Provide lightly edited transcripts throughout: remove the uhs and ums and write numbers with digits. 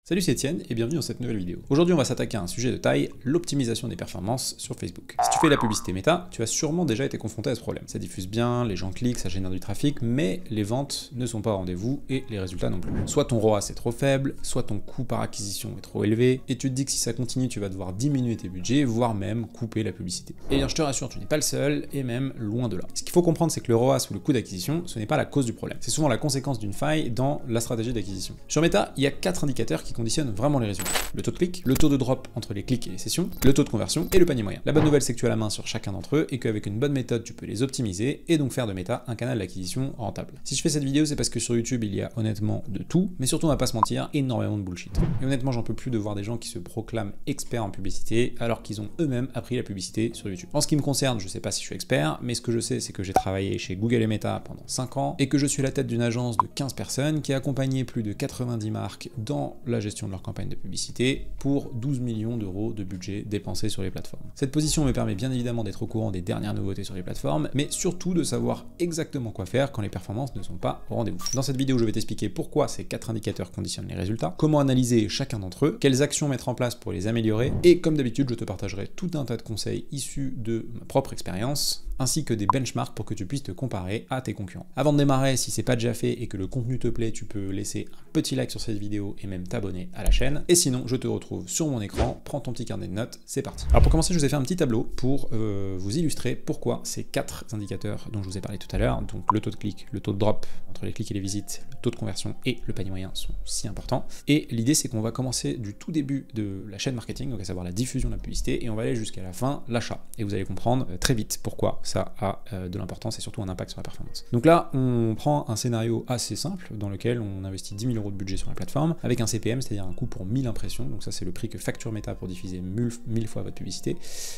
Salut, c'est Étienne et bienvenue dans cette nouvelle vidéo. Aujourd'hui, on va s'attaquer à un sujet de taille, l'optimisation des performances sur Facebook. Si tu fais de la publicité méta, tu as sûrement déjà été confronté à ce problème. Ça diffuse bien, les gens cliquent, ça génère du trafic, mais les ventes ne sont pas au rendez-vous et les résultats non plus. Soit ton ROAS est trop faible, soit ton coût par acquisition est trop élevé, et tu te dis que si ça continue, tu vas devoir diminuer tes budgets, voire même couper la publicité. Et bien, je te rassure, tu n'es pas le seul, et même loin de là. Ce qu'il faut comprendre, c'est que le ROAS ou le coût d'acquisition, ce n'est pas la cause du problème. C'est souvent la conséquence d'une faille dans la stratégie d'acquisition. Sur Meta, il y a 4 indicateurs qui conditionnent vraiment les résultats. Le taux de clic, le taux de drop entre les clics et les sessions, le taux de conversion et le panier moyen. La bonne nouvelle, c'est que tu as la main sur chacun d'entre eux et qu'avec une bonne méthode, tu peux les optimiser et donc faire de Meta un canal d'acquisition rentable. Si je fais cette vidéo, c'est parce que sur YouTube, il y a honnêtement de tout, mais surtout, on va pas se mentir, énormément de bullshit. Et honnêtement, j'en peux plus de voir des gens qui se proclament experts en publicité alors qu'ils ont eux-mêmes appris la publicité sur YouTube. En ce qui me concerne, je sais pas si je suis expert, mais ce que je sais, c'est que j'ai travaillé chez Google et Meta pendant 5 ans et que je suis à la tête d'une agence de 15 personnes qui a accompagné plus de 90 marques dans la gestion de leur campagne de publicité pour 12 millions d'euros de budget dépensé sur les plateformes. Cette position me permet bien évidemment d'être au courant des dernières nouveautés sur les plateformes, mais surtout de savoir exactement quoi faire quand les performances ne sont pas au rendez-vous. Dans cette vidéo, je vais t'expliquer pourquoi ces 4 indicateurs conditionnent les résultats, comment analyser chacun d'entre eux, quelles actions mettre en place pour les améliorer, et comme d'habitude, je te partagerai tout un tas de conseils issus de ma propre expérience, ainsi que des benchmarks pour que tu puisses te comparer à tes concurrents. Avant de démarrer, si c'est pas déjà fait et que le contenu te plaît, tu peux laisser un petit like sur cette vidéo et même t'abonner à la chaîne. Et sinon, je te retrouve sur mon écran, prends ton petit carnet de notes, c'est parti. Alors pour commencer, je vous ai fait un petit tableau pour vous illustrer pourquoi ces 4 indicateurs dont je vous ai parlé tout à l'heure, donc le taux de clic, le taux de drop entre les clics et les visites, le taux de conversion et le panier moyen sont si importants. Et l'idée, c'est qu'on va commencer du tout début de la chaîne marketing, donc à savoir la diffusion de la publicité, et on va aller jusqu'à la fin, l'achat. Et vous allez comprendre très vite pourquoi ça a de l'importance et surtout un impact sur la performance. Donc là, on prend un scénario assez simple dans lequel on investit 10 000 euros de budget sur la plateforme avec un CPM, c'est-à-dire un coût pour 1000 impressions, donc ça c'est le prix que facture Meta pour diffuser 1000 fois votre publicité,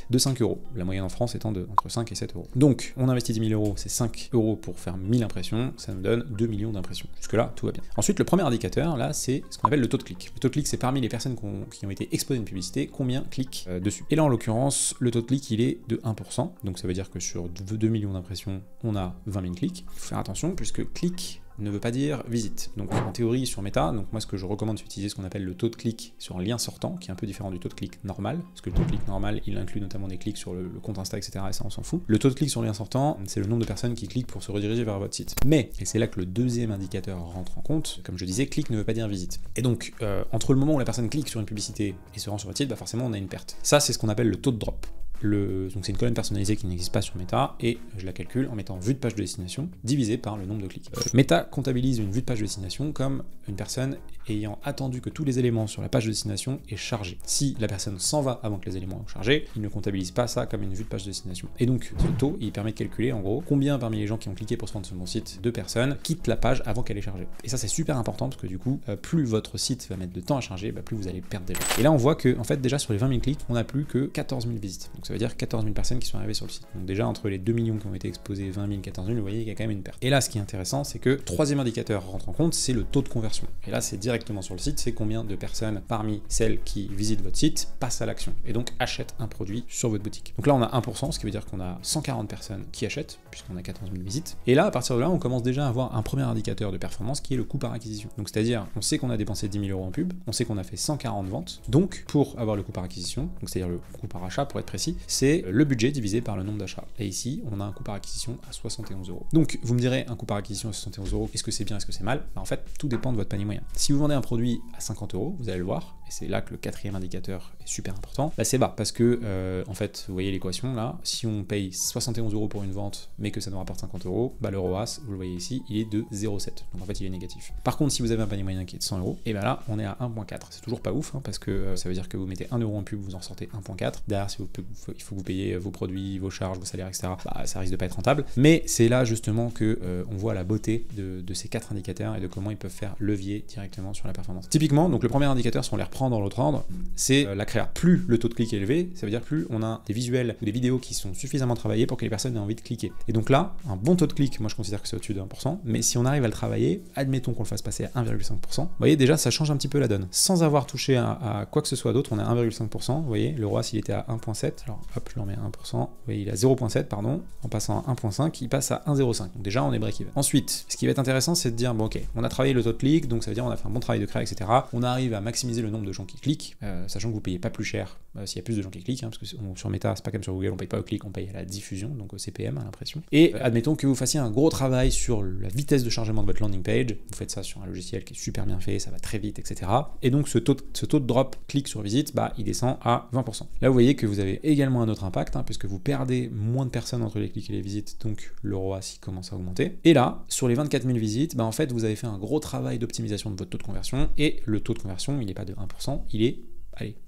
de 5 euros. La moyenne en France étant entre 5 et 7 euros. Donc on investit 10 000 euros, c'est 5 euros pour faire 1000 impressions, ça nous donne 2 millions d'impressions. Jusque-là, tout va bien. Ensuite, le premier indicateur, là, c'est ce qu'on appelle le taux de clic. Le taux de clic, c'est parmi les personnes qui ont été exposées à une publicité, combien cliquent dessus. Et là, en l'occurrence, le taux de clic, il est de 1%, donc ça veut dire que sur 2 millions d'impressions, on a 20 000 clics. Il faut faire attention puisque clic ne veut pas dire visite. Donc en théorie sur Meta, donc moi ce que je recommande c'est d'utiliser ce qu'on appelle le taux de clic sur un lien sortant, qui est un peu différent du taux de clic normal, parce que le taux de clic normal il inclut notamment des clics sur le compte Insta, etc. et ça on s'en fout. Le taux de clic sur lien sortant, c'est le nombre de personnes qui cliquent pour se rediriger vers votre site. Mais, et c'est là que le deuxième indicateur rentre en compte, comme je disais, clic ne veut pas dire visite. Et donc entre le moment où la personne clique sur une publicité et se rend sur votre site, bah forcément on a une perte. Ça c'est ce qu'on appelle le taux de drop. Donc c'est une colonne personnalisée qui n'existe pas sur Meta et je la calcule en mettant vue de page de destination divisé par le nombre de clics. Meta comptabilise une vue de page de destination comme une personne ayant attendu que tous les éléments sur la page de destination aient chargé. Si la personne s'en va avant que les éléments aient chargé, il ne comptabilise pas ça comme une vue de page de destination. Et donc ce taux, il permet de calculer en gros combien parmi les gens qui ont cliqué pour se rendre sur mon site de personnes quittent la page avant qu'elle ait chargé. Et ça c'est super important parce que du coup, plus votre site va mettre de temps à charger, plus vous allez perdre des gens. Et là on voit que en fait déjà sur les 20 000 clics, on n'a plus que 14 000 visites. Donc ça veut dire 14 000 personnes qui sont arrivées sur le site. Donc déjà entre les 2 millions qui ont été exposés, 20 000, 14 000, vous voyez qu'il y a quand même une perte. Et là ce qui est intéressant, c'est que troisième indicateur rentre en compte, c'est le taux de conversion. Et là c'est directement sur le site, c'est combien de personnes parmi celles qui visitent votre site passent à l'action et donc achètent un produit sur votre boutique. Donc là on a 1%, ce qui veut dire qu'on a 140 personnes qui achètent, puisqu'on a 14 000 visites. Et là à partir de là, on commence déjà à avoir un premier indicateur de performance qui est le coût par acquisition. Donc c'est-à-dire, on sait qu'on a dépensé 10 000 euros en pub, on sait qu'on a fait 140 ventes. Donc pour avoir le coût par acquisition, donc c'est-à-dire le coût par achat pour être précis, c'est le budget divisé par le nombre d'achats. Et ici, on a un coût par acquisition à 71 euros. Donc vous me direz, un coût par acquisition à 71 euros, est-ce que c'est bien, est-ce que c'est mal? En fait, tout dépend de votre panier moyen. Si vous vendez un produit à 50 euros, vous allez le voir, et c'est là que le quatrième indicateur est super important, là c'est bas, parce que en fait, vous voyez l'équation là, si on paye 71 euros pour une vente, mais que ça nous rapporte 50 euros, le ROAS, vous le voyez ici, il est de 0,7, donc en fait il est négatif. Par contre, si vous avez un panier moyen qui est de 100 euros, et bien là, on est à 1,4, c'est toujours pas ouf, parce que ça veut dire que vous mettez 1 euro en pub, vous en sortez 1,4, derrière il faut que vous payiez vos produits, vos charges, vos salaires, etc., ça risque de pas être rentable, mais c'est là justement que on voit la beauté de ces 4 indicateurs et de comment ils peuvent faire levier directement sur la performance. Typiquement, donc le premier indicateur, si on les reprend reprend dans l'autre ordre, c'est la créa. Plus le taux de clic est élevé, ça veut dire plus on a des visuels ou des vidéos qui sont suffisamment travaillés pour que les personnes aient envie de cliquer. Et donc là, un bon taux de clic, moi je considère que c'est au-dessus de 1%, mais si on arrive à le travailler, admettons qu'on le fasse passer à 1,5%, vous voyez déjà ça change un petit peu la donne. Sans avoir touché à quoi que ce soit d'autre, on est à 1,5%, vous voyez, le ROAS il était à 1,7, alors hop, je le remets à 1%, vous voyez, il est à 0,7, pardon, en passant à 1,5, il passe à 1,05, donc déjà on est break-even. Ensuite, ce qui va être intéressant, c'est de dire, bon ok, on a travaillé le taux de clic, donc ça veut dire on a fait un bon travail de créa, etc. On arrive à maximiser le nombre de gens qui cliquent, sachant que vous payez pas plus cher s'il y a plus de gens qui cliquent, parce que sur Meta, c'est pas comme sur Google, on paye pas au clic, on paye à la diffusion, donc au CPM à l'impression. Et admettons que vous fassiez un gros travail sur la vitesse de chargement de votre landing page, vous faites ça sur un logiciel qui est super bien fait, ça va très vite, etc. Et donc ce taux de drop clic sur visite, bah, il descend à 20%. Là vous voyez que vous avez également un autre impact, puisque vous perdez moins de personnes entre les clics et les visites, donc le ROAS il commence à augmenter. Et là, sur les 24 000 visites, bah, en fait vous avez fait un gros travail d'optimisation de votre taux de conversion, et le taux de conversion il n'est pas de 1%, il est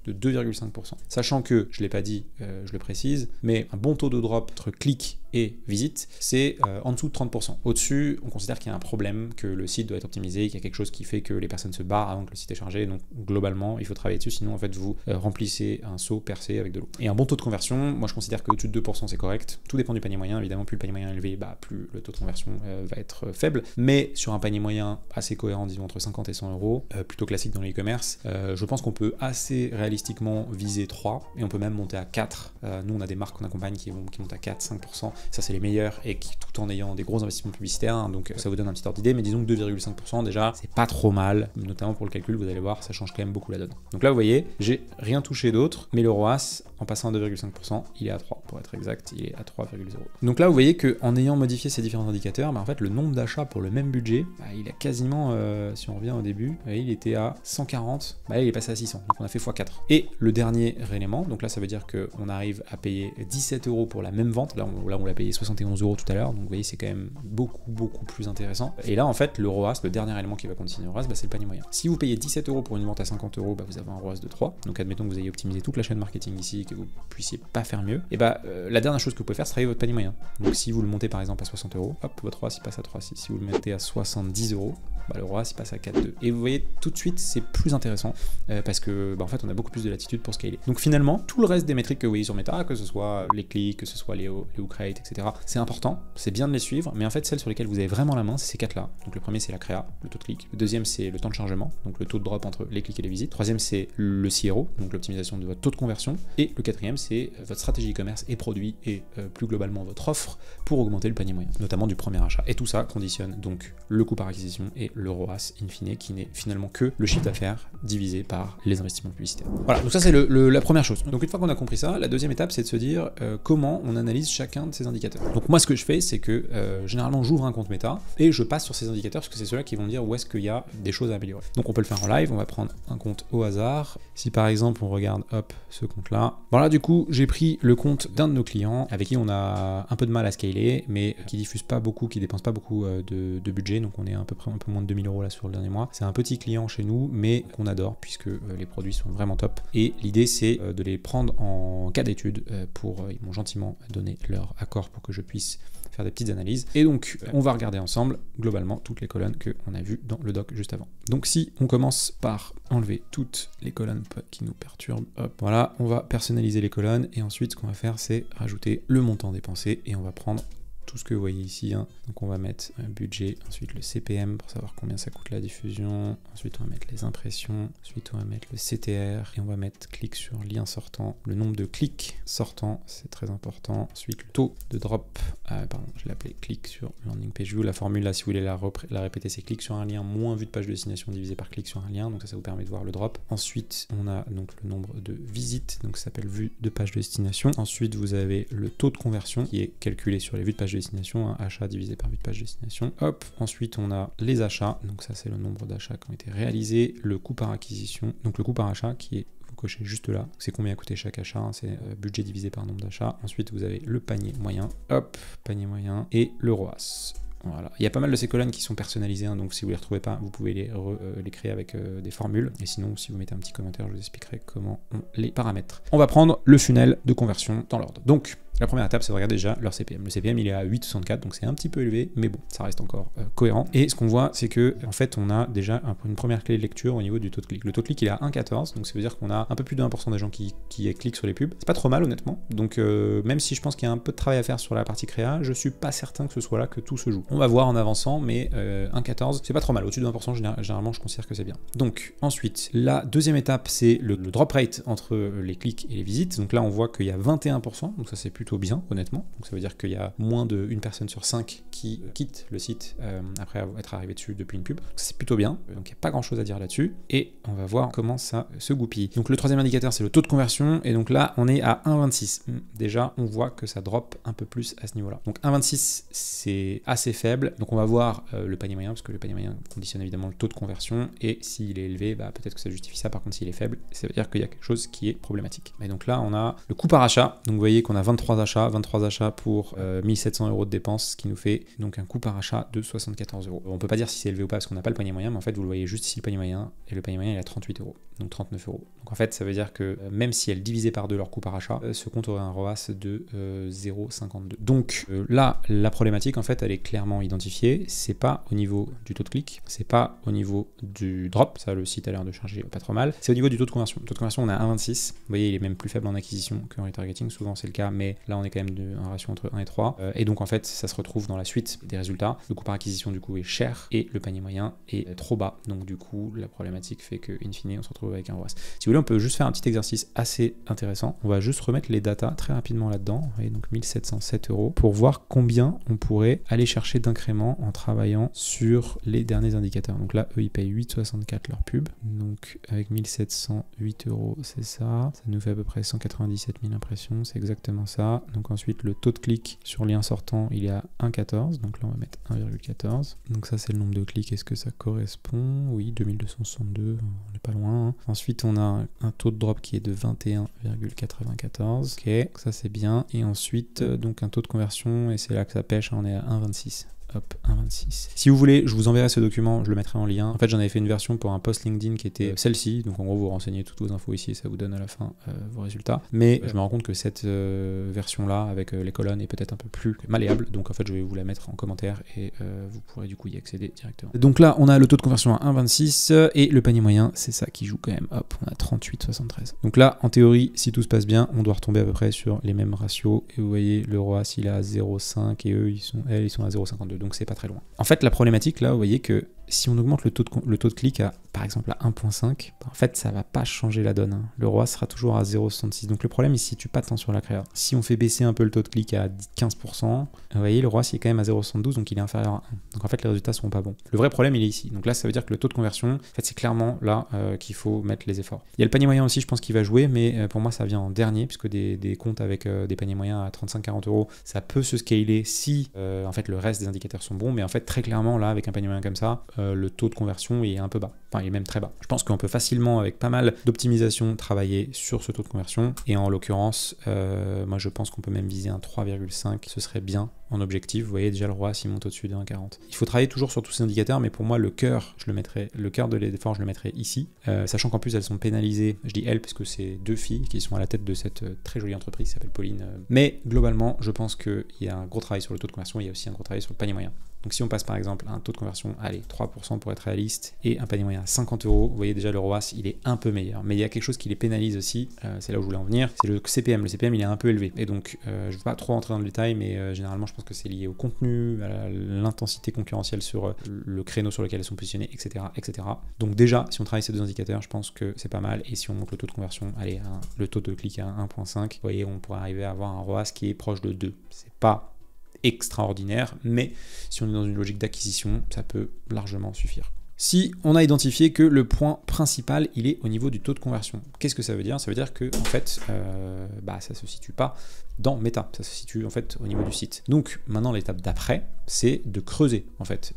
de 2,5%. Sachant que, je ne l'ai pas dit, je le précise, mais un bon taux de drop entre clic et visite, c'est en dessous de 30%. Au-dessus, on considère qu'il y a un problème, que le site doit être optimisé, qu'il y a quelque chose qui fait que les personnes se barrent avant que le site est chargé, donc globalement, il faut travailler dessus, sinon en fait vous remplissez un seau percé avec de l'eau. Et un bon taux de conversion, moi je considère qu'au-dessus de 2% c'est correct. Tout dépend du panier moyen, évidemment, plus le panier moyen est élevé, bah, plus le taux de conversion va être faible, mais sur un panier moyen assez cohérent, disons entre 50 et 100 euros, plutôt classique dans le e-commerce, je pense qu'on peut assez réalistiquement viser 3 et on peut même monter à 4. Nous on a des marques qu'on accompagne qui montent à 4, 5%, ça c'est les meilleurs et qui tout en ayant des gros investissements publicitaires, donc ça vous donne un petit ordre d'idée, mais disons que 2,5% déjà c'est pas trop mal, notamment pour le calcul, vous allez voir, ça change quand même beaucoup la donne. Donc là vous voyez, j'ai rien touché d'autre, mais le ROAS en passant à 2,5%, il est à 3 pour être exact, il est à 3,0. Donc là vous voyez qu'en ayant modifié ces différents indicateurs, bah, en fait le nombre d'achats pour le même budget, bah, il a quasiment, si on revient au début, il était à 140, bah, il est passé à 600, donc on a fait x4. Et le dernier élément, donc là ça veut dire qu'on arrive à payer 17 euros pour la même vente, là on l'a payé 71 euros tout à l'heure, donc vous voyez c'est quand même beaucoup plus intéressant. Et là en fait le ROAS, le dernier élément qui va continuer le ROAS, bah, c'est le panier moyen. Si vous payez 17 euros pour une vente à 50 euros, bah, vous avez un ROAS de 3, donc admettons que vous ayez optimisé toute la chaîne marketing ici, que vous puissiez pas faire mieux, et bah la dernière chose que vous pouvez faire c'est travailler votre panier moyen. Donc si vous le montez par exemple à 60 euros, hop, votre ROAS il passe à 3,6. Si vous le mettez à 70 euros, bah, le ROAS il passe à 4,2. Et vous voyez tout de suite c'est plus intéressant parce que bah, en fait on a beaucoup plus de latitude pour scaler. Donc finalement tout le reste des métriques que vous voyez sur Meta, que ce soit les clics, que ce soit les hook rates, etc. c'est important, c'est bien de les suivre, mais en fait celles sur lesquelles vous avez vraiment la main c'est ces 4 là. Donc le premier c'est la créa, le taux de clic, le deuxième c'est le temps de chargement, donc le taux de drop entre les clics et les visites, troisième c'est le CRO, donc l'optimisation de votre taux de conversion, et le quatrième c'est votre stratégie e-commerce et produit et plus globalement votre offre pour augmenter le panier moyen, notamment du premier achat. Et tout ça conditionne donc le coût par acquisition et le ROAS in fine, qui n'est finalement que le chiffre d'affaires divisé par les investissements publicitaires. Voilà, donc ça c'est la première chose. Donc une fois qu'on a compris ça, la deuxième étape c'est de se dire comment on analyse chacun de ces indicateurs. Donc moi ce que je fais c'est que généralement j'ouvre un compte Meta et je passe sur ces indicateurs parce que c'est ceux-là qui vont me dire où est-ce qu'il y a des choses à améliorer. Donc on peut le faire en live, on va prendre un compte au hasard. Si par exemple on regarde hop ce compte là, voilà, du coup j'ai pris le compte d'un de nos clients avec qui on a un peu de mal à scaler, mais qui diffuse pas beaucoup, qui dépense pas beaucoup de budget, donc on est à peu près un peu moins de 2000 euros là sur le dernier mois. C'est un petit client chez nous, mais qu'on adore puisque les produits sont vraiment top. Et l'idée c'est de les prendre en cas d'étude ils m'ont gentiment donné leur accord pour que je puisse faire des petites analyses. Et donc, on va regarder ensemble, globalement, toutes les colonnes qu'on a vues dans le doc juste avant. Donc, si on commence par enlever toutes les colonnes qui nous perturbent, hop, voilà, on va personnaliser les colonnes et ensuite, ce qu'on va faire, c'est rajouter le montant dépensé et on va prendre tout ce que vous voyez ici, hein. Donc on va mettre un budget, ensuite le CPM pour savoir combien ça coûte la diffusion, ensuite on va mettre les impressions, ensuite on va mettre le CTR et on va mettre clic sur lien sortant, le nombre de clics sortants, c'est très important, ensuite le taux de drop, pardon, je l'ai appelé clic sur landing page view, la formule là si vous voulez la répéter c'est clic sur un lien moins vue de page de destination divisé par clic sur un lien, donc ça vous permet de voir le drop. Ensuite on a donc le nombre de visites, donc ça s'appelle vue de page de destination. Ensuite vous avez le taux de conversion qui est calculé sur les vues de page de destination, hein, achat divisé par vue de page de destination. Hop, ensuite on a les achats, donc ça c'est le nombre d'achats qui ont été réalisés, le coût par acquisition, donc le coût par achat qui est, vous cochez juste là, c'est combien a coûté chaque achat, hein, c'est budget divisé par nombre d'achats. Ensuite vous avez le panier moyen, hop, panier moyen et le ROAS. Voilà. Il y a pas mal de ces colonnes qui sont personnalisées, hein, donc si vous les retrouvez pas, vous pouvez les créer avec des formules. Et sinon, si vous mettez un petit commentaire, je vous expliquerai comment on les paramètre. On va prendre le funnel de conversion dans l'ordre. Donc, La première étape, c'est de regarder déjà leur CPM. Le CPM, il est à 8,64, donc c'est un petit peu élevé, mais bon, ça reste encore cohérent. Et ce qu'on voit, c'est que en fait, on a déjà une première clé de lecture au niveau du taux de clic. Le taux de clic, il est à 1,14, donc ça veut dire qu'on a un peu plus de 1% des gens qui cliquent sur les pubs. C'est pas trop mal, honnêtement. Donc même si je pense qu'il y a un peu de travail à faire sur la partie créa, je suis pas certain que ce soit là que tout se joue. On va voir en avançant, mais 1,14, c'est pas trop mal. Au-dessus de 1%, généralement, je considère que c'est bien. Donc ensuite, la deuxième étape, c'est le drop rate entre les clics et les visites. Donc là, on voit qu'il y a 21%, donc ça c'est plutôt bien, honnêtement. Donc ça veut dire qu'il y a moins d'une personne sur 5 qui quitte le site après être arrivé dessus depuis une pub. Donc c'est plutôt bien. Donc il n'y a pas grand chose à dire là-dessus. Et on va voir comment ça se goupille. Donc le troisième indicateur, c'est le taux de conversion. Et donc là, on est à 1,26. Déjà, on voit que ça drop un peu plus à ce niveau-là. Donc 1,26, c'est assez faible. Donc on va voir le panier moyen, parce que le panier moyen conditionne évidemment le taux de conversion. Et s'il est élevé, bah, peut-être que ça justifie ça. Par contre, s'il est faible, ça veut dire qu'il y a quelque chose qui est problématique. Et donc là, on a le coût par achat. Donc vous voyez qu'on a 23 achats pour 1700 € de dépenses, ce qui nous fait donc un coût par achat de 74 €. On peut pas dire si c'est élevé ou pas parce qu'on n'a pas le panier moyen, mais en fait vous le voyez juste ici le panier moyen, et le panier moyen il est à 38 €, donc 39 €. Donc en fait ça veut dire que même si elles divisaient par deux leur coût par achat, ce compte aurait un ROAS de 0,52. Donc là la problématique en fait elle est clairement identifiée, c'est pas au niveau du taux de clic, c'est pas au niveau du drop, ça le site a l'air de charger pas trop mal, c'est au niveau du taux de conversion. Le taux de conversion on a 1,26, vous voyez il est même plus faible en acquisition qu'en retargeting, souvent c'est le cas, mais là on est quand même un ratio entre 1 et 3, et donc en fait ça se retrouve dans la suite des résultats. Le coût par acquisition du coup est cher et le panier moyen est trop bas, donc du coup la problématique fait que in fine on se retrouve avec un ROAS. Si vous voulez on peut juste faire un petit exercice assez intéressant, on va juste remettre les datas très rapidement là-dedans, vous voyez donc 1707 € pour voir combien on pourrait aller chercher d'incrément en travaillant sur les derniers indicateurs. Donc là eux ils payent 8,64 leur pub, donc avec 1708 € c'est ça nous fait à peu près 197 000 impressions, c'est exactement ça. Donc ensuite le taux de clic sur lien sortant il est à 1,14, donc là on va mettre 1,14. Donc ça c'est le nombre de clics, est-ce que ça correspond? Oui, 2262, on n'est pas loin. Hein. Ensuite on a un taux de drop qui est de 21,94, ok, ça c'est bien. Et ensuite donc un taux de conversion, et c'est là que ça pêche, on est à 1,26. Hop, 1,26. Si vous voulez, je vous enverrai ce document, je le mettrai en lien. En fait, j'en avais fait une version pour un post LinkedIn qui était celle-ci. Donc, en gros, vous renseignez toutes vos infos ici et ça vous donne à la fin vos résultats. Mais je me rends compte que cette version-là, avec les colonnes, est peut-être un peu plus malléable. Donc, en fait, je vais vous la mettre en commentaire et vous pourrez du coup y accéder directement. Donc là, on a le taux de conversion à 1,26 et le panier moyen, c'est ça qui joue quand même. Hop, on a 38,73. Donc là, en théorie, si tout se passe bien, on doit retomber à peu près sur les mêmes ratios. Et vous voyez, le ROAS, il est à 0,5 et eux, ils sont à 0,52. Donc c'est pas très loin. En fait, la problématique là, vous voyez que si on augmente le taux de clic à, par exemple, à 1.5, en fait, ça va pas changer la donne. Hein. Le ROAS sera toujours à 0,66. Donc le problème, il se situe pas tant sur la créa. Si on fait baisser un peu le taux de clic à 15%, vous voyez, le ROAS il est quand même à 0,72, donc il est inférieur à 1. Donc en fait, les résultats seront pas bons. Le vrai problème, il est ici. Donc là, ça veut dire que le taux de conversion, en fait, c'est clairement là qu'il faut mettre les efforts. Il y a le panier moyen aussi, je pense qu'il va jouer, mais pour moi, ça vient en dernier, puisque des comptes avec des paniers moyens à 35-40 €, ça peut se scaler si en fait le reste des indicateurs sont bons, mais en fait, très clairement, là, avec un panier moyen comme ça, le taux de conversion est un peu bas. Enfin, il est même très bas. Je pense qu'on peut facilement, avec pas mal d'optimisation, travailler sur ce taux de conversion. Et en l'occurrence, moi, je pense qu'on peut même viser un 3,5. Ce serait bien en objectif. Vous voyez déjà le ROAS, il monte au-dessus de 1,40. Il faut travailler toujours sur tous ces indicateurs, mais pour moi, le cœur de l'effort, je le mettrai ici. Sachant qu'en plus, elles sont pénalisées. Je dis elles, parce que c'est deux filles qui sont à la tête de cette très jolie entreprise qui s'appelle Pauline. Mais globalement, je pense qu'il y a un gros travail sur le taux de conversion. Il y a aussi un gros travail sur le panier moyen. Donc si on passe par exemple à un taux de conversion, allez, 3% pour être réaliste, et un panier moyen à 50 €, vous voyez déjà le ROAS, il est un peu meilleur. Mais il y a quelque chose qui les pénalise aussi, c'est là où je voulais en venir, c'est le CPM. Le CPM, il est un peu élevé. Et donc, je ne vais pas trop rentrer dans le détail, mais généralement, je pense que c'est lié au contenu, à l'intensité concurrentielle sur le créneau sur lequel elles sont positionnées, etc., etc. Donc déjà, si on travaille ces deux indicateurs, je pense que c'est pas mal. Et si on monte le taux de conversion, allez, le taux de clic à 1.5, vous voyez, on pourrait arriver à avoir un ROAS qui est proche de 2. C'est pas extraordinaire, mais si on est dans une logique d'acquisition, ça peut largement suffire. Si on a identifié que le point principal, il est au niveau du taux de conversion, qu'est-ce que ça veut dire? Ça veut dire que en fait, ça se situe pas dans Meta, ça se situe en fait au niveau du site. Donc maintenant, l'étape d'après, c'est de creuser en fait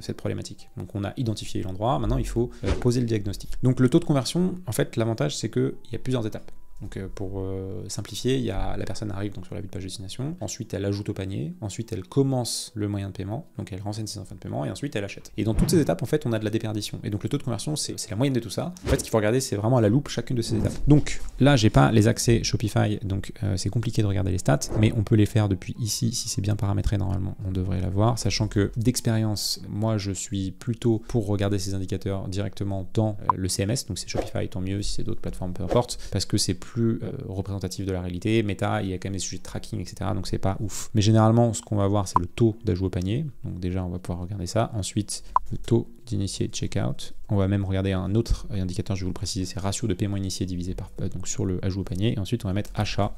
cette problématique. Donc on a identifié l'endroit, maintenant il faut poser le diagnostic. Donc le taux de conversion, en fait, l'avantage c'est qu'il y a plusieurs étapes. Donc pour simplifier, il y a la personne arrive donc sur la vue de page destination, ensuite elle ajoute au panier, ensuite elle commence le moyen de paiement, donc elle renseigne ses infos de paiement et ensuite elle achète. Et dans toutes ces étapes en fait on a de la déperdition. Et donc le taux de conversion c'est la moyenne de tout ça. En fait ce qu'il faut regarder c'est vraiment à la loupe chacune de ces étapes. Donc là j'ai pas les accès Shopify, donc c'est compliqué de regarder les stats, mais on peut les faire depuis ici si c'est bien paramétré normalement, on devrait l'avoir, sachant que d'expérience, moi je suis plutôt pour regarder ces indicateurs directement dans le CMS, donc c'est Shopify, tant mieux, si c'est d'autres plateformes, peu importe, parce que c'est plus représentatif de la réalité. Meta, il y a quand même des sujets de tracking, etc. Donc c'est pas ouf. Mais généralement, ce qu'on va voir, c'est le taux d'ajout au panier. Donc déjà, on va pouvoir regarder ça. Ensuite, le taux d'initié checkout. On va même regarder un autre indicateur, je vais vous le préciser, c'est ratio de paiement initié divisé par donc sur le ajout au panier. Et ensuite, on va mettre achat,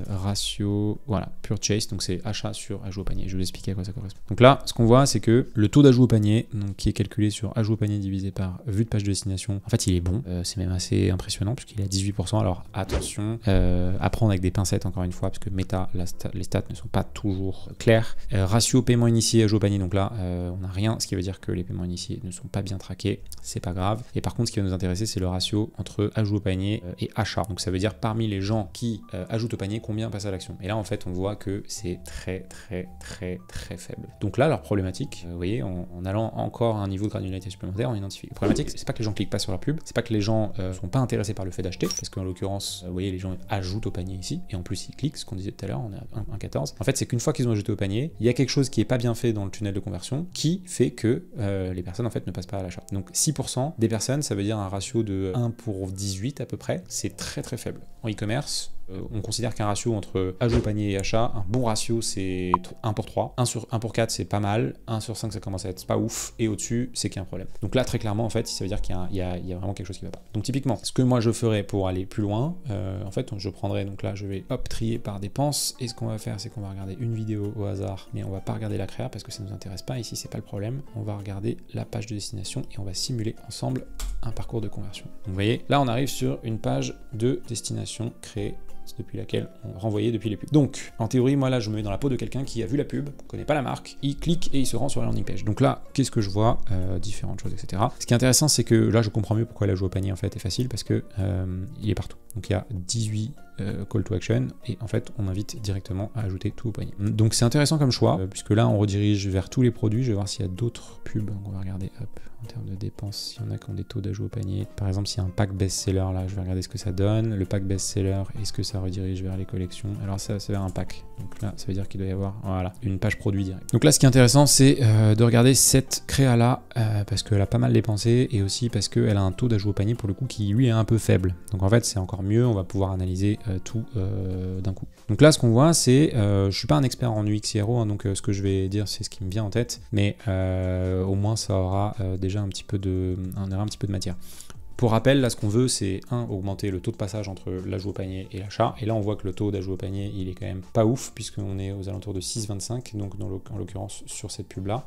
ratio, voilà, purchase, donc c'est achat sur ajout au panier. Je vais vous expliquer à quoi ça correspond. Donc là, ce qu'on voit, c'est que le taux d'ajout au panier, donc qui est calculé sur ajout au panier divisé par vue de page de destination, en fait, il est bon. C'est même assez impressionnant puisqu'il est à 18%. Alors attention, à prendre avec des pincettes encore une fois, parce que Meta, les stats ne sont pas toujours clairs. Ratio paiement initié ajout au panier, donc là, on n'a rien, ce qui veut dire que les paiements initiés ne sont pas bien traqués. C'est pas grave. Et par contre, ce qui va nous intéresser, c'est le ratio entre ajout au panier et achat. Donc ça veut dire parmi les gens qui ajoutent au panier, combien passent à l'action. Et là, en fait, on voit que c'est très faible. Donc là, leur problématique, vous voyez, en allant encore à un niveau de granularité supplémentaire, on identifie. La problématique, c'est pas que les gens cliquent pas sur leur pub, c'est pas que les gens sont pas intéressés par le fait d'acheter, parce qu'en l'occurrence, vous voyez, les gens ajoutent au panier ici, et en plus ils cliquent, ce qu'on disait tout à l'heure, on est à 1,14. En fait, c'est qu'une fois qu'ils ont ajouté au panier, il y a quelque chose qui est pas bien fait dans le tunnel de conversion, qui fait que les personnes en fait ne passent pas à l'achat. Donc 6% des personnes, ça veut dire un ratio de 1 pour 18 à peu près, c'est très faible. En e-commerce, on considère qu'un ratio entre ajout au panier et achat, un bon ratio c'est 1 pour 3, 1 pour 4 c'est pas mal, 1 sur 5 ça commence à être pas ouf, et au-dessus c'est qu'il y a un problème. Donc là très clairement en fait ça veut dire qu'il y a vraiment quelque chose qui va pas. Donc typiquement, ce que moi je ferais pour aller plus loin, en fait je prendrais, donc là je vais trier par dépenses, et ce qu'on va faire c'est qu'on va regarder une vidéo au hasard, mais on va pas regarder la créa parce que ça nous intéresse pas, ici c'est pas le problème, on va regarder la page de destination et on va simuler ensemble un parcours de conversion. Donc vous voyez, là on arrive sur une page de destination créée depuis laquelle on renvoyait depuis les pubs. Donc, en théorie, moi là, je me mets dans la peau de quelqu'un qui a vu la pub, connaît pas la marque, il clique et il se rend sur la landing page. Donc là, qu'est-ce que je vois? Différentes choses, etc. Ce qui est intéressant, c'est que là, je comprends mieux pourquoi la joue au panier en fait est facile, parce que il est partout. Donc il y a 18 call to action, et en fait, on invite directement à ajouter tout au panier. Donc c'est intéressant comme choix, puisque là, on redirige vers tous les produits. Je vais voir s'il y a d'autres pubs. Donc, on va regarder, hop, en termes de dépenses, s'il y en a qui ont des taux d'ajout au panier. Par exemple, s'il y a un pack best-seller, là, je vais regarder ce que ça donne. Le pack best-seller, est-ce que ça redirige vers les collections? Alors ça, c'est vers un pack. Donc là, ça veut dire qu'il doit y avoir, voilà, une page produit direct. Donc là, ce qui est intéressant, c'est de regarder cette créa-là, parce qu'elle a pas mal dépensé, et aussi parce qu'elle a un taux d'ajout au panier, pour le coup, qui lui est un peu faible. Donc en fait, c'est encore mieux, on va pouvoir analyser tout d'un coup. Donc là, ce qu'on voit, c'est, je suis pas un expert en UX CRO, hein, donc ce que je vais dire, c'est ce qui me vient en tête, mais au moins, ça aura déjà un petit peu de matière. Pour rappel, là, ce qu'on veut, c'est augmenter le taux de passage entre l'ajout au panier et l'achat. Et là, on voit que le taux d'ajout au panier, il est quand même pas ouf, puisqu'on est aux alentours de 6,25, donc en l'occurrence sur cette pub-là.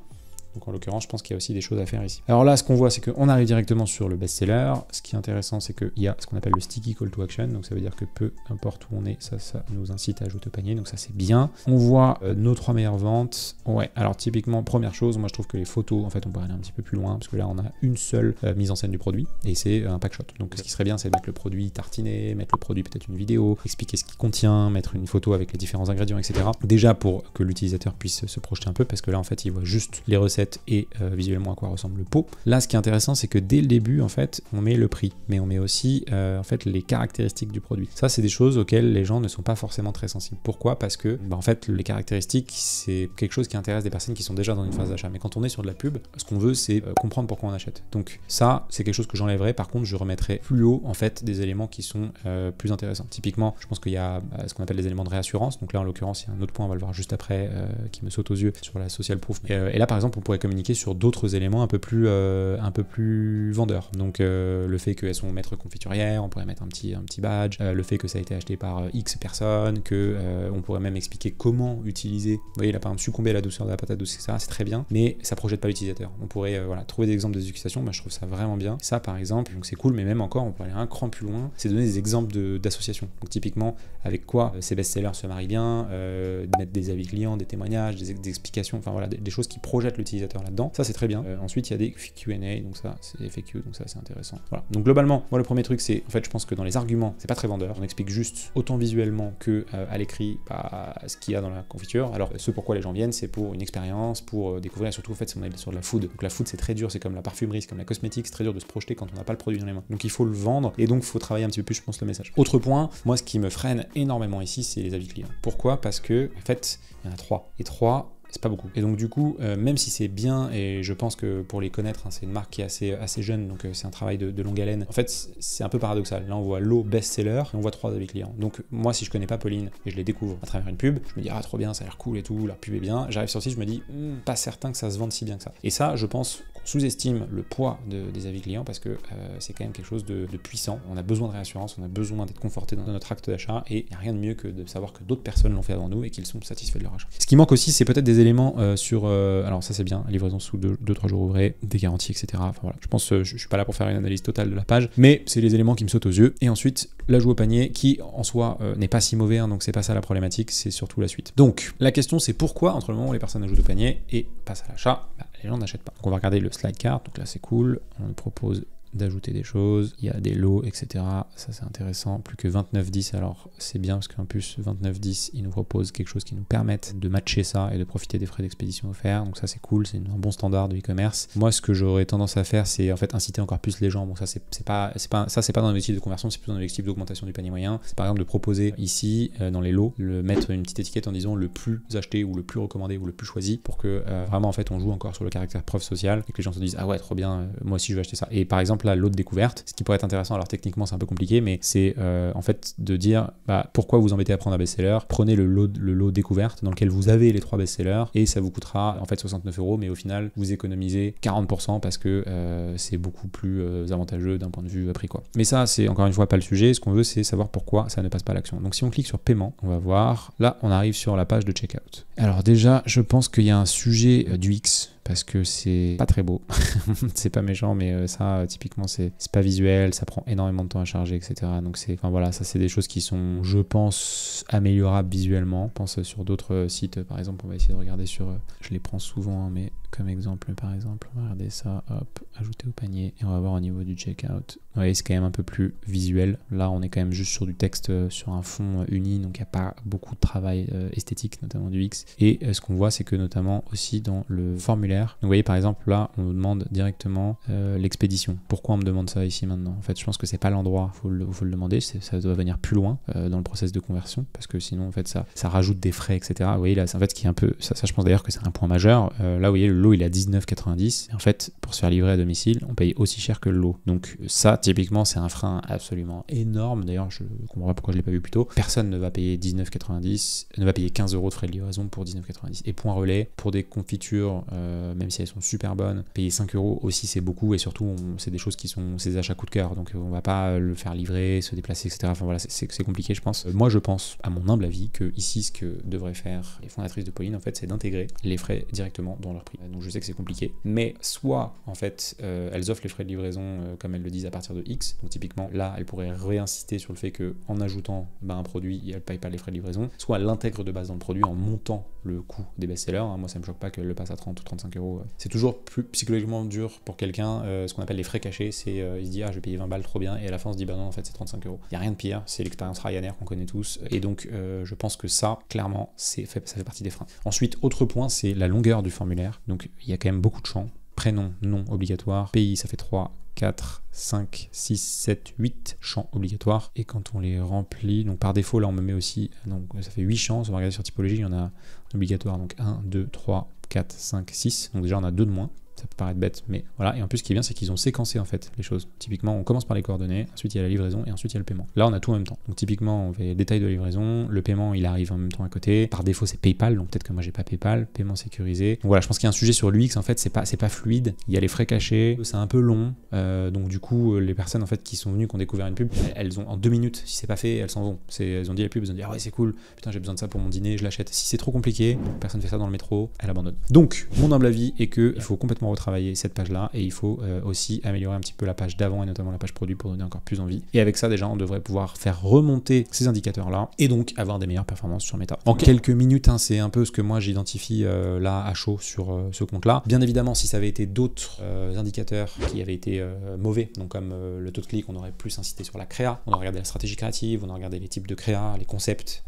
Donc en l'occurrence, je pense qu'il y a aussi des choses à faire ici. Alors là, ce qu'on voit, c'est qu'on arrive directement sur le best-seller. Ce qui est intéressant, c'est qu'il y a ce qu'on appelle le sticky call to action. Donc ça veut dire que peu importe où on est, ça nous incite à ajouter au panier. Donc ça, c'est bien. On voit nos 3 meilleures ventes. Ouais, alors typiquement, première chose, moi je trouve que les photos, en fait, on peut aller un petit peu plus loin, parce que là, on a une seule mise en scène du produit, et c'est un pack shot. Donc ce qui serait bien, c'est de mettre le produit tartiné, mettre le produit peut-être une vidéo, expliquer ce qu'il contient, mettre une photo avec les différents ingrédients, etc. Déjà pour que l'utilisateur puisse se projeter un peu, parce que là, en fait, il voit juste les recettes et visuellement à quoi ressemble le pot. Là, ce qui est intéressant, c'est que dès le début, en fait, on met le prix, mais on met aussi en fait les caractéristiques du produit. Ça, c'est des choses auxquelles les gens ne sont pas forcément très sensibles. Pourquoi? Parce que en fait, les caractéristiques, c'est quelque chose qui intéresse des personnes qui sont déjà dans une phase d'achat. Mais quand on est sur de la pub, ce qu'on veut, c'est comprendre pourquoi on achète. Donc ça, c'est quelque chose que j'enlèverai. Par contre, je remettrai plus haut en fait des éléments qui sont plus intéressants. Typiquement, je pense qu'il y a ce qu'on appelle des éléments de réassurance. Donc là, en l'occurrence, il y a un autre point, on va le voir juste après, qui me saute aux yeux sur la social proof. Et là, par exemple, on pourrait communiquer sur d'autres éléments un peu plus vendeurs. Donc le fait qu'elles sont maîtres confiturières, on pourrait mettre un petit badge, le fait que ça a été acheté par X personnes, que on pourrait même expliquer comment utiliser. Vous voyez, là par exemple, succomber à la douceur de la patate douce, etc. C'est très bien, mais ça projette pas l'utilisateur. On pourrait voilà, trouver des exemples d'utilisation, je trouve ça vraiment bien. Ça par exemple, donc c'est cool, mais même encore, on peut aller un cran plus loin, c'est donner des exemples d'associations. Donc typiquement, avec quoi ces best-sellers se marient bien, mettre des avis clients, des témoignages, des explications, enfin voilà, des choses qui projettent l'utilisateur utilisateurs là-dedans. Ça, c'est très bien. Ensuite, il y a des Q&A, donc ça, c'est FAQ, donc ça, c'est intéressant. Voilà. Donc globalement, moi, le premier truc, c'est, en fait, je pense que dans les arguments, c'est pas très vendeur. On explique juste autant visuellement que à l'écrit ce qu'il y a dans la confiture. Alors, ce pourquoi les gens viennent, c'est pour une expérience, pour découvrir, et surtout, en fait, si on est sur de la food. Donc la food, c'est très dur, c'est comme la parfumerie, c'est comme la cosmétique, c'est très dur de se projeter quand on n'a pas le produit dans les mains. Donc il faut le vendre, et donc il faut travailler un petit peu plus, je pense, le message. Autre point, moi, ce qui me freine énormément ici, c'est les avis clients. Pourquoi? Parce que, en fait, il y en a 3. Et 3, c'est pas beaucoup. Et donc du coup, même si c'est bien, et je pense que pour les connaître, hein, c'est une marque qui est assez jeune, donc c'est un travail de longue haleine. En fait, c'est un peu paradoxal. Là, on voit l'eau best-seller, et on voit 3 avis clients. Donc moi, si je connais pas Pauline, et je les découvre à travers une pub, je me dis, ah trop bien, ça a l'air cool et tout, la pub est bien. J'arrive sur le site, je me dis, pas certain que ça se vende si bien que ça. Et ça, je pense qu'on sous-estime le poids des avis clients, parce que c'est quand même quelque chose de puissant. On a besoin de réassurance, on a besoin d'être conforté dans notre acte d'achat, et il n'y a rien de mieux que de savoir que d'autres personnes l'ont fait avant nous et qu'ils sont satisfaits de leur achat. Ce qui manque aussi, c'est peut-être des éléments sur alors ça c'est bien, livraison sous 2-3 jours ouvrés, des garanties, etc. Enfin voilà, je pense je suis pas là pour faire une analyse totale de la page, mais c'est les éléments qui me sautent aux yeux. Et ensuite, l'ajout au panier, qui en soi n'est pas si mauvais, hein, donc c'est pas ça la problématique, c'est surtout la suite. Donc la question, c'est pourquoi entre le moment où les personnes ajoutent au panier et passent à l'achat, les gens n'achètent pas. Donc on va regarder le slide cart, donc là c'est cool, on nous propose d'ajouter des choses, il y a des lots, etc. Ça c'est intéressant, plus que 29,10, alors c'est bien parce qu'en plus 29,10 il nous propose quelque chose qui nous permette de matcher ça et de profiter des frais d'expédition offerts, donc ça c'est cool, c'est un bon standard de e-commerce. Moi ce que j'aurais tendance à faire, c'est en fait inciter encore plus les gens. Bon, ça c'est pas dans l'objectif de conversion, c'est plutôt dans l'objectif d'augmentation du panier moyen. C'est par exemple de proposer ici dans les lots, mettre une petite étiquette en disant le plus acheté ou le plus recommandé ou le plus choisi, pour que vraiment en fait on joue encore sur le caractère preuve sociale et que les gens se disent ah ouais trop bien, moi aussi je vais acheter ça. Et par exemple là, l'eau de découverte, ce qui pourrait être intéressant, alors techniquement c'est un peu compliqué, mais c'est en fait de dire pourquoi vous embêtez à prendre un best-seller, prenez le lot découverte dans lequel vous avez les 3 best-sellers et ça vous coûtera en fait 69 €, mais au final vous économisez 40% parce que c'est beaucoup plus avantageux d'un point de vue prix quoi. Mais ça c'est encore une fois pas le sujet, ce qu'on veut c'est savoir pourquoi ça ne passe pas à l'action. Donc si on clique sur paiement, on va voir, là on arrive sur la page de checkout. Alors déjà je pense qu'il y a un sujet du X, parce que c'est pas très beau. C'est pas méchant, mais ça typiquement c'est pas visuel, ça prend énormément de temps à charger, etc. Donc enfin voilà, ça c'est des choses qui sont, je pense, améliorables visuellement. Je pense sur d'autres sites, par exemple, on va essayer de regarder sur, je les prends souvent, hein, mais comme exemple, par exemple, on va regarder ça, hop, ajouter au panier, et on va voir au niveau du checkout. Vous voyez, c'est quand même un peu plus visuel. Là, on est quand même juste sur du texte, sur un fond uni, donc il n'y a pas beaucoup de travail esthétique, notamment du X. Et ce qu'on voit, c'est que notamment aussi dans le formulaire, donc vous voyez par exemple là, on nous demande directement l'expédition. Pourquoi on me demande ça ici maintenant? En fait, je pense que c'est pas l'endroit, faut le demander, ça doit venir plus loin dans le process de conversion, parce que sinon en fait ça rajoute des frais, etc. Vous voyez là, c'est en fait ce qui est un peu, ça je pense d'ailleurs que c'est un point majeur. Là, vous voyez, le lot il est à 19,90, et en fait pour se faire livrer à domicile, on paye aussi cher que le lot. Donc ça, typiquement, c'est un frein absolument énorme. D'ailleurs, je comprends pas pourquoi je l'ai pas vu plus tôt. Personne ne va payer 19,90, ne va payer 15 € de frais de livraison pour 19,90. Et point relais, pour des confitures, même si elles sont super bonnes, payer 5 € aussi c'est beaucoup, et surtout c'est des choses qui sont ces achats coup de cœur, donc on va pas le faire livrer, se déplacer, etc. Enfin voilà, c'est compliqué, je pense. Moi je pense, à mon humble avis, que ici ce que devraient faire les fondatrices de Pauline, en fait, c'est d'intégrer les frais directement dans leur prix. Donc je sais que c'est compliqué, mais soit en fait elles offrent les frais de livraison comme elles le disent à partir de X, donc typiquement là elles pourraient réinsister sur le fait que en ajoutant un produit, elles payent pas les frais de livraison, soit elles l'intègrent de base dans le produit en montant le coût des best-sellers. Moi ça me choque pas qu'elles le passent à 30 ou 35 €. C'est toujours plus psychologiquement dur pour quelqu'un, ce qu'on appelle les frais cachés, c'est il se dit ah je vais payer 20 balles trop bien, et à la fin on se dit bah non en fait c'est 35 €. Il y a rien de pire, c'est l'expérience Ryanair qu'on connaît tous, et donc je pense que ça clairement ça fait partie des freins. Ensuite, autre point, c'est la longueur du formulaire. Donc il y a quand même beaucoup de champs. Prénom, nom obligatoire, pays, ça fait 3, 4, 5, 6, 7, 8 champs obligatoires, et quand on les remplit, donc par défaut là on me met aussi, donc ça fait 8 champs, on va regarder sur typologie, il y en a obligatoire, donc 1, 2, 3, 4, 5, 6, donc déjà on a 2 de moins. Ça peut paraître bête, mais voilà. Et en plus, ce qui est bien, c'est qu'ils ont séquencé en fait les choses. Typiquement, on commence par les coordonnées, ensuite il y a la livraison, et ensuite il y a le paiement. Là, on a tout en même temps. Donc typiquement, on fait les détails de livraison, le paiement, il arrive en même temps à côté. Par défaut, c'est PayPal, donc peut-être que moi j'ai pas PayPal, paiement sécurisé. Donc voilà, je pense qu'il y a un sujet sur l'UX, en fait, c'est pas fluide. Il y a les frais cachés, c'est un peu long. Donc du coup, les personnes en fait qui sont venues, qui ont découvert une pub, elles ont en 2 minutes, si c'est pas fait, elles s'en vont. Elles ont dit la pub, elles ont dit ah ouais c'est cool, putain j'ai besoin de ça pour mon dîner, je l'achète. Si c'est trop compliqué, personne fait ça dans le métro, elle abandonne. Donc mon humble avis est que il faut complètement retravailler cette page-là et il faut aussi améliorer un petit peu la page d'avant et notamment la page produit pour donner encore plus envie. Et avec ça, déjà, on devrait pouvoir faire remonter ces indicateurs-là et donc avoir des meilleures performances sur Meta. En quelques minutes, hein, c'est un peu ce que moi j'identifie là à chaud sur ce compte-là. Bien évidemment, si ça avait été d'autres indicateurs qui avaient été mauvais, donc comme le taux de clic, on aurait plus incité sur la créa, on aurait regardé la stratégie créative, on aurait regardé les types de créa, les concepts,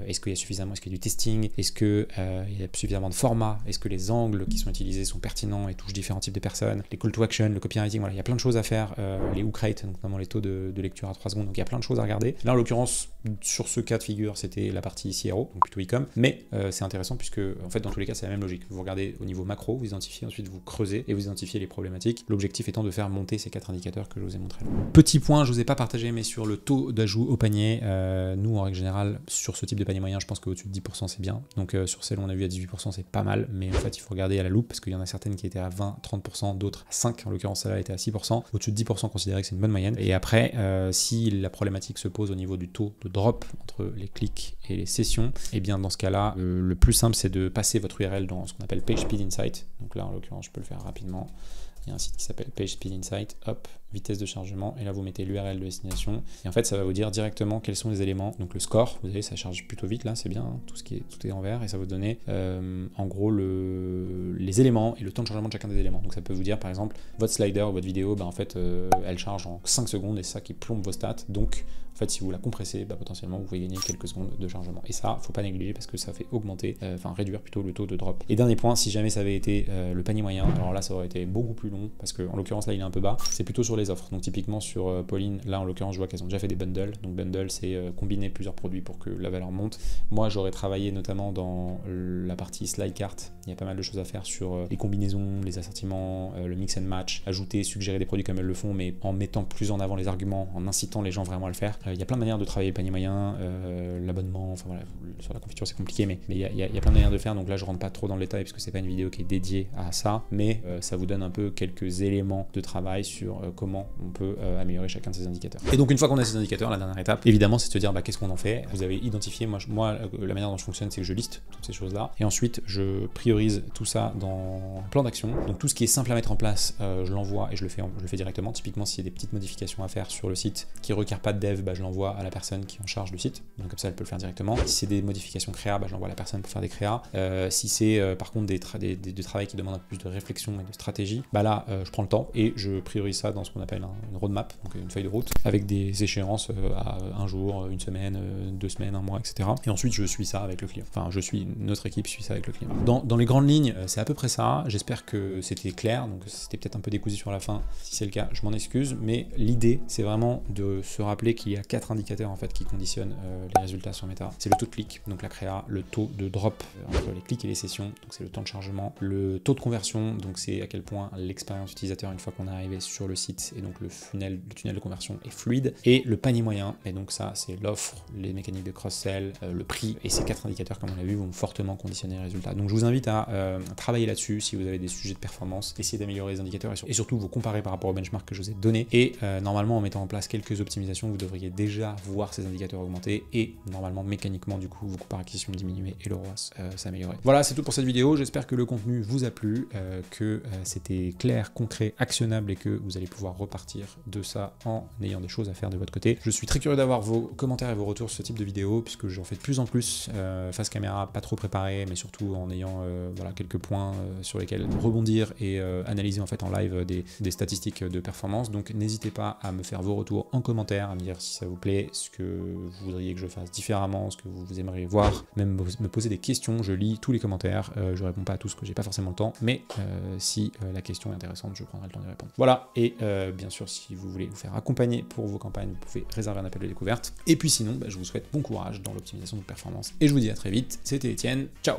est-ce qu'il y a suffisamment, est-ce qu'il y a du testing, est-ce qu'il y a suffisamment de formats, est-ce que les angles qui sont utilisés sont pertinents et touchent différents types de personnes, les call to action, le copywriting, voilà, il y a plein de choses à faire, les hook rates, notamment les taux de lecture à 3 secondes, donc il y a plein de choses à regarder. Là en l'occurrence, sur ce cas de figure, c'était la partie CRO, donc plutôt e-com, mais c'est intéressant puisque en fait dans tous les cas c'est la même logique. Vous regardez au niveau macro, vous identifiez, ensuite vous creusez et vous identifiez les problématiques. L'objectif étant de faire monter ces 4 indicateurs que je vous ai montrés là. Petit point, je vous ai pas partagé, mais sur le taux d'ajout au panier, nous en règle générale, sur ce type de panier moyen, je pense qu'au-dessus de 10% c'est bien. Donc sur celle où on a vu à 18% c'est pas mal, mais en fait il faut regarder à la loupe parce qu'il y en a certaines qui étaient à 20, 30%, d'autres à 5, en l'occurrence celle-là était à 6%. Au-dessus de 10%, considérez que c'est une bonne moyenne. Et après, si la problématique se pose au niveau du taux de drop entre les clics et les sessions, et bien dans ce cas-là, le plus simple c'est de passer votre URL dans ce qu'on appelle PageSpeed Insight. Donc là en l'occurrence je peux le faire rapidement. Il y a un site qui s'appelle PageSpeed Insight, hop, vitesse de chargement, et là vous mettez l'URL de destination, et en fait ça va vous dire directement quels sont les éléments, donc le score, vous voyez ça charge plutôt vite là, c'est bien, hein, tout est en vert, et ça va vous donner en gros les éléments et le temps de chargement de chacun des éléments. Donc ça peut vous dire par exemple, votre slider ou votre vidéo, en fait elle charge en 5 secondes, et c'est ça qui plombe vos stats, donc en fait si vous la compressez, potentiellement vous pouvez gagner quelques secondes de chargement, et ça faut pas négliger parce que ça fait augmenter, réduire plutôt le taux de drop. Et dernier point, si jamais ça avait été le panier moyen, alors là ça aurait été beaucoup plus long, parce que en l'occurrence là il est un peu bas, c'est plutôt sur les offres. Donc typiquement sur Pauline, là en l'occurrence je vois qu'elles ont déjà fait des bundles. Donc bundle c'est combiner plusieurs produits pour que la valeur monte. Moi j'aurais travaillé notamment dans la partie slide cart, il y a pas mal de choses à faire sur les combinaisons, les assortiments, le mix and match, ajouter, suggérer des produits comme elles le font, mais en mettant plus en avant les arguments, en incitant les gens vraiment à le faire. Il y a plein de manières de travailler le panier moyen, l'abonnement, enfin voilà, sur la confiture c'est compliqué, mais il y a plein de manières de faire. Donc là je rentre pas trop dans le détail parce que c'est pas une vidéo qui est dédiée à ça, mais ça vous donne un peu quelques éléments de travail sur comment on peut améliorer chacun de ces indicateurs. Et donc une fois qu'on a ces indicateurs, la dernière étape, évidemment, c'est de se dire qu'est-ce qu'on en fait. Vous avez identifié, moi la manière dont je fonctionne, c'est que je liste toutes ces choses-là, et ensuite je priorise tout ça dans un plan d'action. Donc tout ce qui est simple à mettre en place, je l'envoie et je le fais directement. Typiquement, s'il y a des petites modifications à faire sur le site qui ne requièrent pas de dev, je l'envoie à la personne qui est en charge du site. Donc comme ça, elle peut le faire directement. Si c'est des modifications créa, je l'envoie à la personne pour faire des créas. Si c'est par contre des travail qui demande un peu plus de réflexion et de stratégie, là je prends le temps et je priorise ça dans ce qu'on appelle une roadmap, donc une feuille de route avec des échéances à un jour, une semaine, 2 semaines, un mois, etc. Et ensuite je suis ça avec le client. Enfin, notre équipe suit ça avec le client. Dans les grandes lignes, c'est à peu près ça. J'espère que c'était clair, donc c'était peut-être un peu décousu sur la fin. Si c'est le cas, je m'en excuse, mais l'idée c'est vraiment de se rappeler qu'il y a 4 indicateurs en fait qui conditionnent les résultats sur Meta. C'est le taux de clic, donc la créa, le taux de drop entre les clics et les sessions, donc c'est le temps de chargement, le taux de conversion, donc c'est à quel point l'expérience utilisateur une fois qu'on est arrivé sur le site, et donc le tunnel de conversion est fluide, et le panier moyen, et donc ça c'est l'offre, les mécaniques de cross-sell, le prix, et ces 4 indicateurs comme on l'a vu vont fortement conditionner les résultats. Donc je vous invite à travailler là-dessus si vous avez des sujets de performance, essayez d'améliorer les indicateurs et surtout vous comparer par rapport au benchmark que je vous ai donné, et normalement en mettant en place quelques optimisations, vous devriez déjà voir ces indicateurs augmenter, et normalement mécaniquement du coup vos coûts par acquisition diminuer et le ROAS s'améliorer. Voilà, c'est tout pour cette vidéo, j'espère que le contenu vous a plu, que c'était clair, concret, actionnable, et que vous allez pouvoir repartir de ça en ayant des choses à faire de votre côté. Je suis très curieux d'avoir vos commentaires et vos retours sur ce type de vidéo, puisque j'en fais de plus en plus face caméra, pas trop préparé, mais surtout en ayant quelques points sur lesquels rebondir et analyser en fait en live des statistiques de performance. Donc n'hésitez pas à me faire vos retours en commentaire, à me dire si ça vous plaît, ce que vous voudriez que je fasse différemment, ce que vous aimeriez voir, même me poser des questions. Je lis tous les commentaires, je réponds pas à tous, que j'ai pas forcément le temps, mais si la question est intéressante, je prendrai le temps d'y répondre. Voilà, et bien sûr, si vous voulez vous faire accompagner pour vos campagnes, vous pouvez réserver un appel de découverte. Et puis sinon, je vous souhaite bon courage dans l'optimisation de performance. Et je vous dis à très vite, c'était Étienne, ciao!